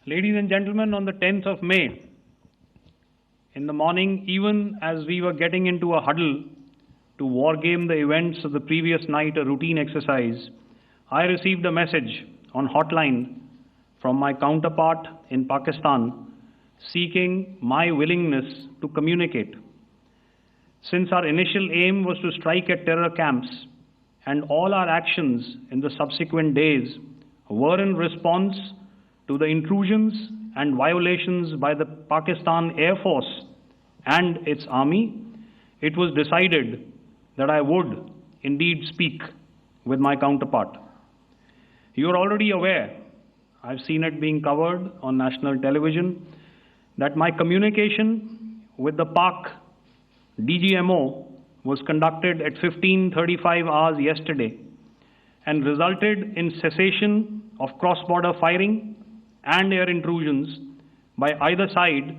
Ladies and gentlemen, on the 10th of May, in the morning, even as we were getting into a huddle to wargame the events of the previous night, a routine exercise, I received a message on hotline from my counterpart in Pakistan seeking my willingness to communicate. Since our initial aim was to strike at terror camps and all our actions in the subsequent days were in response to the intrusions and violations by the Pakistan Air Force and its army, it was decided that I would indeed speak with my counterpart. You are already aware, I've seen it being covered on national television, that my communication with the Pak DGMO was conducted at 15:35 hours yesterday and resulted in cessation of cross-border firing and air intrusions by either side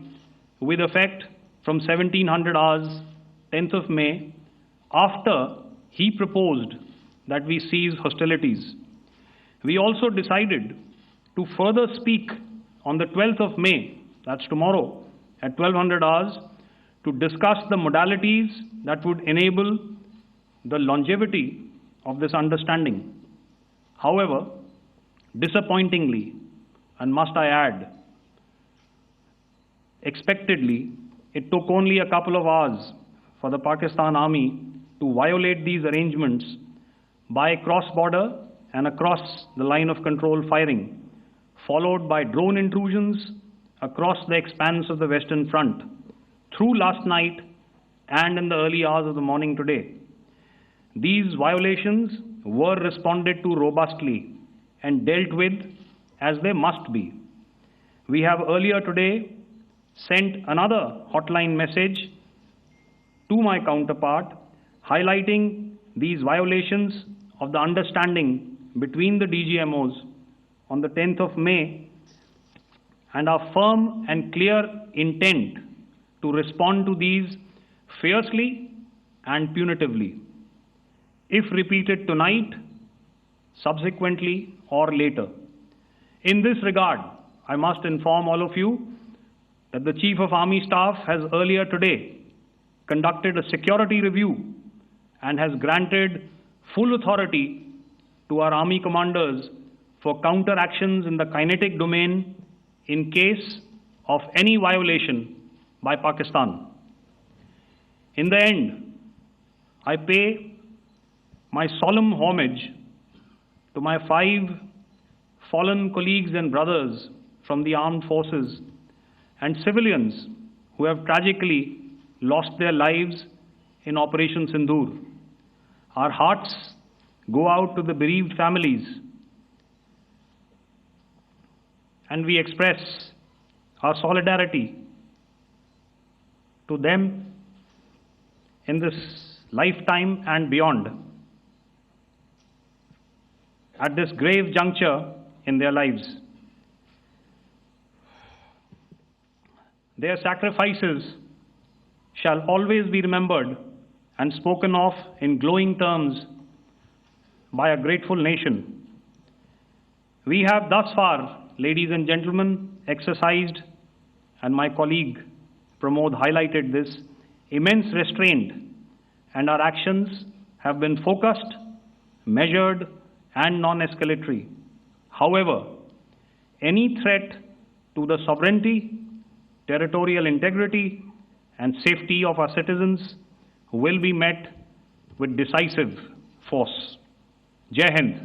with effect from 1700 hours, 10th of May, after he proposed that we cease hostilities. We also decided to further speak on the 12th of May, that's tomorrow, at 1200 hours, to discuss the modalities that would enable the longevity of this understanding. However, disappointingly, and must I add, expectedly, it took only a couple of hours for the Pakistan Army to violate these arrangements by cross-border and across the line of control firing, followed by drone intrusions across the expanse of the Western Front, through last night and in the early hours of the morning today. These violations were responded to robustly and dealt with as they must be. We have earlier today sent another hotline message to my counterpart highlighting these violations of the understanding between the DGMOs on the 10th of May and our firm and clear intent to respond to these fiercely and punitively, if repeated tonight, subsequently, or later. In this regard, I must inform all of you that the Chief of Army Staff has earlier today conducted a security review and has granted full authority to our Army commanders for counter-actions in the kinetic domain in case of any violation by Pakistan. In the end, I pay my solemn homage to my 5 fallen colleagues and brothers from the armed forces and civilians who have tragically lost their lives in Operation Sindoor. Our hearts go out to the bereaved families and we express our solidarity to them in this lifetime and beyond, at this grave juncture in their lives. Their sacrifices shall always be remembered and spoken of in glowing terms by a grateful nation. We have thus far, ladies and gentlemen, exercised, and my colleague Pramod highlighted this, immense restraint, and our actions have been focused, measured, and non-escalatory. However, any threat to the sovereignty, territorial integrity, and safety of our citizens will be met with decisive force. Jai Hind.